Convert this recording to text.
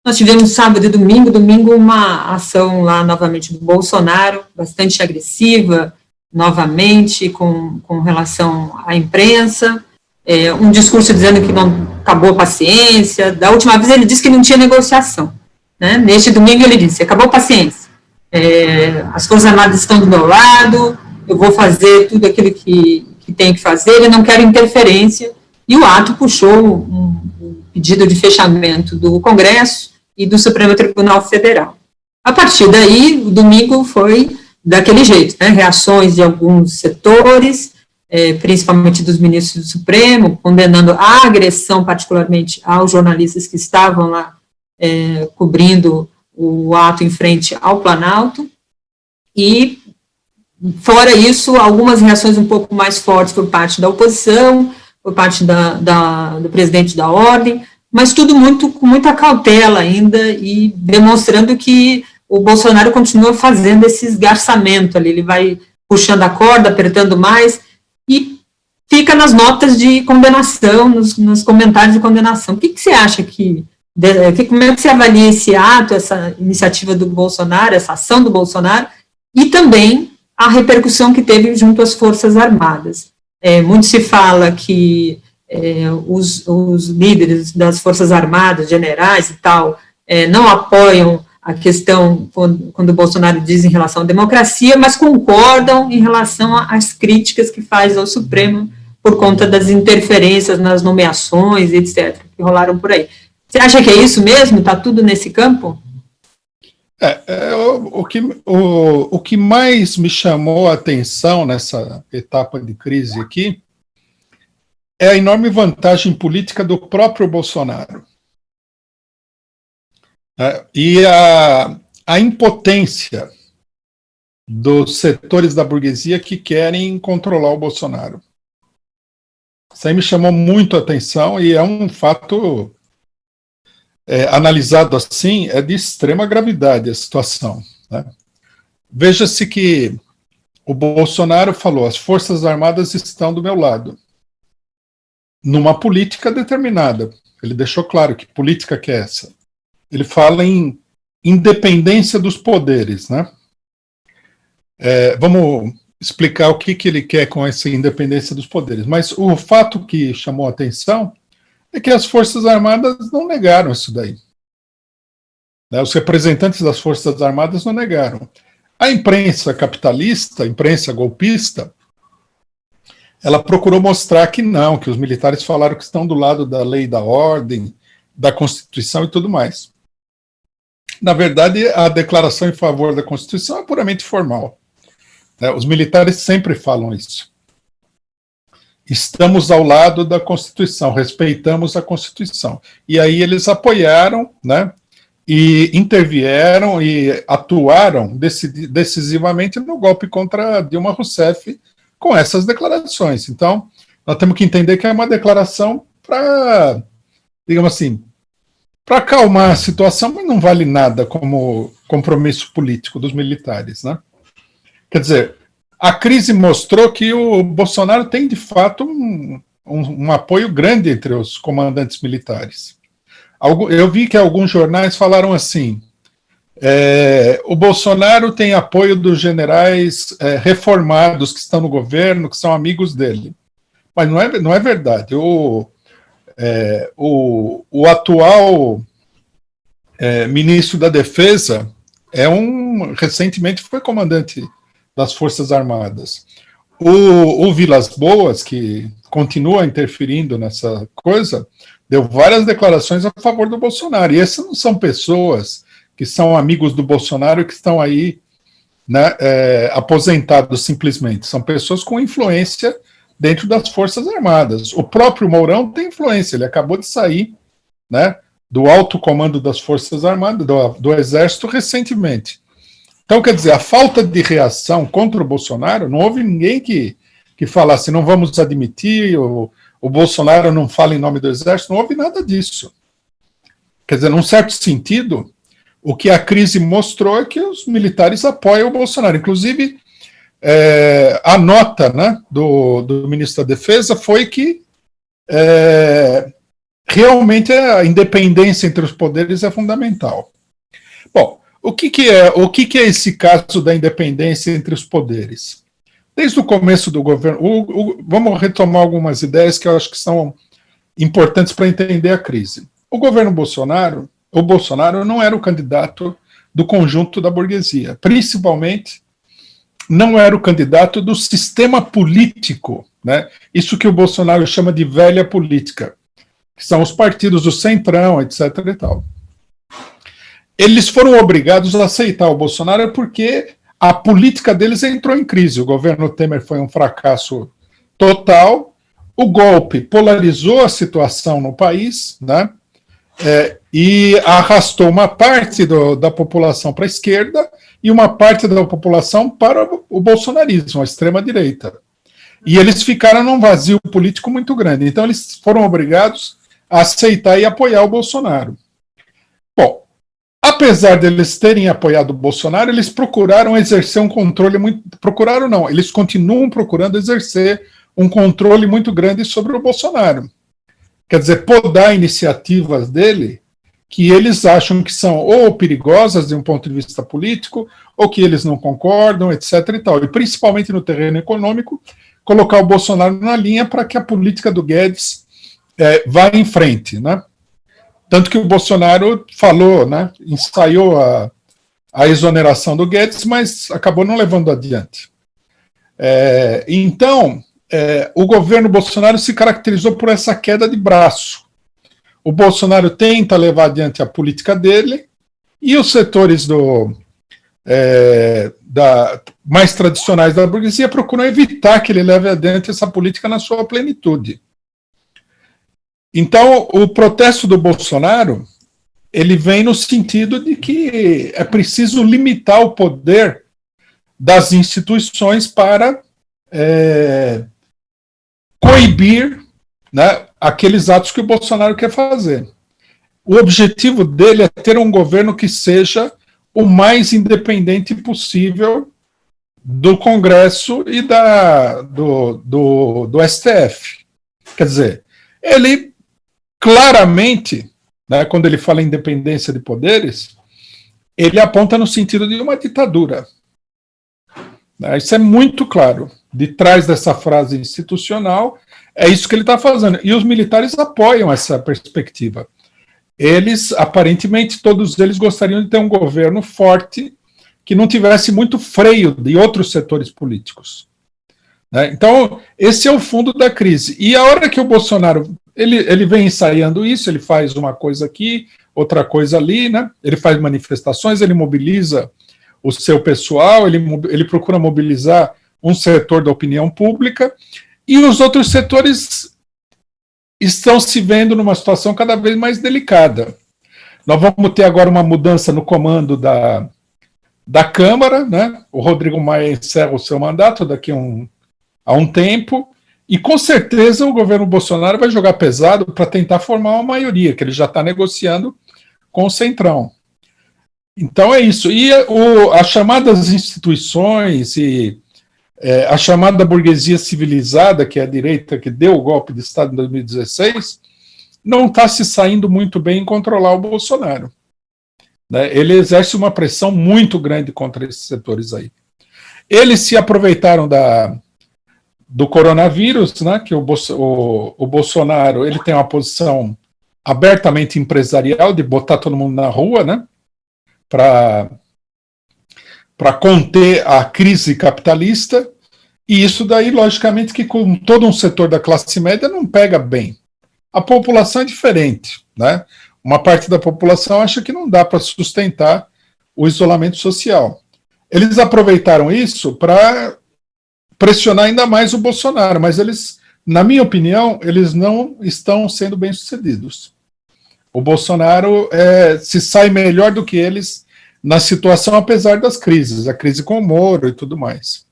Nós tivemos sábado e domingo uma ação lá novamente do Bolsonaro, bastante agressiva, novamente, com relação à imprensa, um discurso dizendo que não acabou a paciência. Da última vez ele disse que não tinha negociação, né? Neste domingo ele disse, acabou a paciência, as Forças Armadas estão do meu lado, eu vou fazer tudo aquilo que tenho que fazer, eu não quero interferência, e o ato puxou um pedido de fechamento do Congresso e do Supremo Tribunal Federal. A partir daí, o domingo foi daquele jeito, né? Reações de alguns setores, principalmente dos ministros do Supremo, condenando a agressão, particularmente aos jornalistas que estavam lá cobrindo o ato em frente ao Planalto, e, fora isso, algumas reações um pouco mais fortes por parte da oposição, por parte do presidente da Ordem, mas tudo com muita cautela ainda, e demonstrando que o Bolsonaro continua fazendo esse esgarçamento ali, ele vai puxando a corda, apertando mais, e fica nas notas de condenação, nos comentários de condenação. O que você acha como é que você avalia esse ato, essa iniciativa do Bolsonaro, essa ação do Bolsonaro, e também a repercussão que teve junto às Forças Armadas? Muito se fala que os líderes das Forças Armadas, generais e tal, não apoiam a questão quando o Bolsonaro diz em relação à democracia, mas concordam em relação às críticas que faz ao Supremo por conta das interferências nas nomeações, etc., que rolaram por aí. Você acha que é isso mesmo? Está tudo nesse campo? O que mais me chamou a atenção nessa etapa de crise aqui é a enorme vantagem política do próprio Bolsonaro. E a impotência dos setores da burguesia que querem controlar o Bolsonaro. Isso aí me chamou muito a atenção, e é um fato, analisado assim, é de extrema gravidade a situação, né? Veja-se que o Bolsonaro falou, as Forças Armadas estão do meu lado, numa política determinada. Ele deixou claro que política que é essa. Ele fala em independência dos poderes, né? Vamos explicar o que ele quer com essa independência dos poderes. Mas o fato que chamou a atenção é que as Forças Armadas não negaram isso daí. Os representantes das Forças Armadas não negaram. A imprensa capitalista, a imprensa golpista, ela procurou mostrar que não, que os militares falaram que estão do lado da lei, da ordem, da Constituição e tudo mais. Na verdade, a declaração em favor da Constituição é puramente formal. Os militares sempre falam isso. Estamos ao lado da Constituição, respeitamos a Constituição. E aí eles apoiaram, né, e intervieram e atuaram decisivamente no golpe contra Dilma Rousseff com essas declarações. Então, nós temos que entender que é uma declaração para, digamos assim, para acalmar a situação, mas não vale nada como compromisso político dos militares, né? Quer dizer, a crise mostrou que o Bolsonaro tem, de fato, um apoio grande entre os comandantes militares. Eu vi que alguns jornais falaram assim, o Bolsonaro tem apoio dos generais reformados que estão no governo, que são amigos dele. Mas não é verdade. O atual ministro da Defesa recentemente foi comandante das Forças Armadas. O Vilas Boas, que continua interferindo nessa coisa, deu várias declarações a favor do Bolsonaro. E essas não são pessoas que são amigos do Bolsonaro e que estão aí, né, aposentados simplesmente. São pessoas com influência dentro das Forças Armadas. O próprio Mourão tem influência, ele acabou de sair, né, do alto comando das Forças Armadas, do Exército, recentemente. Então, quer dizer, a falta de reação contra o Bolsonaro, não houve ninguém que falasse, não vamos admitir, o Bolsonaro não fala em nome do Exército, não houve nada disso. Quer dizer, num certo sentido, o que a crise mostrou é que os militares apoiam o Bolsonaro. Inclusive, a nota, né, do ministro da Defesa foi que realmente a independência entre os poderes é fundamental. Bom, o que é esse caso da independência entre os poderes? Desde o começo do governo, vamos retomar algumas ideias que eu acho que são importantes para entender a crise. O Bolsonaro não era o candidato do conjunto da burguesia, principalmente não era o candidato do sistema político, né? Isso que o Bolsonaro chama de velha política, que são os partidos do Centrão, etc. e tal. Eles foram obrigados a aceitar o Bolsonaro porque a política deles entrou em crise. O governo Temer foi um fracasso total, o golpe polarizou a situação no país, né? E arrastou uma parte da população para a esquerda e uma parte da população para o bolsonarismo, a extrema-direita. E eles ficaram num vazio político muito grande. Então, eles foram obrigados a aceitar e apoiar o Bolsonaro. Bom, apesar deles terem apoiado o Bolsonaro, eles procuraram exercer um controle muito... Procuraram não, eles continuam procurando exercer um controle muito grande sobre o Bolsonaro. Quer dizer, podar iniciativas dele que eles acham que são ou perigosas de um ponto de vista político, ou que eles não concordam, etc. e tal. E principalmente no terreno econômico, colocar o Bolsonaro na linha para que a política do Guedes vá em frente, né? Tanto que o Bolsonaro falou, né, ensaiou a exoneração do Guedes, mas acabou não levando adiante. Então, o governo Bolsonaro se caracterizou por essa queda de braço. O Bolsonaro tenta levar adiante a política dele e os setores mais tradicionais da burguesia procuram evitar que ele leve adiante essa política na sua plenitude. Então, o protesto do Bolsonaro, ele vem no sentido de que é preciso limitar o poder das instituições para coibir, né, aqueles atos que o Bolsonaro quer fazer. O objetivo dele é ter um governo que seja o mais independente possível do Congresso e do STF. Quer dizer, ele claramente, né, quando ele fala em independência de poderes, ele aponta no sentido de uma ditadura. Isso é muito claro. De trás dessa frase institucional, é isso que ele está fazendo. E os militares apoiam essa perspectiva. Eles, aparentemente, todos eles gostariam de ter um governo forte que não tivesse muito freio de outros setores políticos. Então, esse é o fundo da crise. E a hora que o Bolsonaro ele vem ensaiando isso, ele faz uma coisa aqui, outra coisa ali, né? Ele faz manifestações, ele mobiliza o seu pessoal, ele procura mobilizar um setor da opinião pública, e os outros setores estão se vendo numa situação cada vez mais delicada. Nós vamos ter agora uma mudança no comando da Câmara, né? O Rodrigo Maia encerra o seu mandato daqui a um tempo, e com certeza o governo Bolsonaro vai jogar pesado para tentar formar uma maioria, que ele já está negociando com o Centrão. Então é isso. E as chamadas instituições e a chamada burguesia civilizada, que é a direita que deu o golpe de Estado em 2016, não está se saindo muito bem em controlar o Bolsonaro. Ele exerce uma pressão muito grande contra esses setores aí. Eles se aproveitaram do coronavírus, né, que o Bolsonaro ele tem uma posição abertamente empresarial de botar todo mundo na rua, né, para conter a crise capitalista, e isso daí, logicamente, que com todo um setor da classe média não pega bem. A população é diferente, né? Uma parte da população acha que não dá para sustentar o isolamento social. Eles aproveitaram isso para pressionar ainda mais o Bolsonaro, mas eles, na minha opinião, eles não estão sendo bem-sucedidos. O Bolsonaro se sai melhor do que eles na situação, apesar das crises, a crise com o Moro e tudo mais.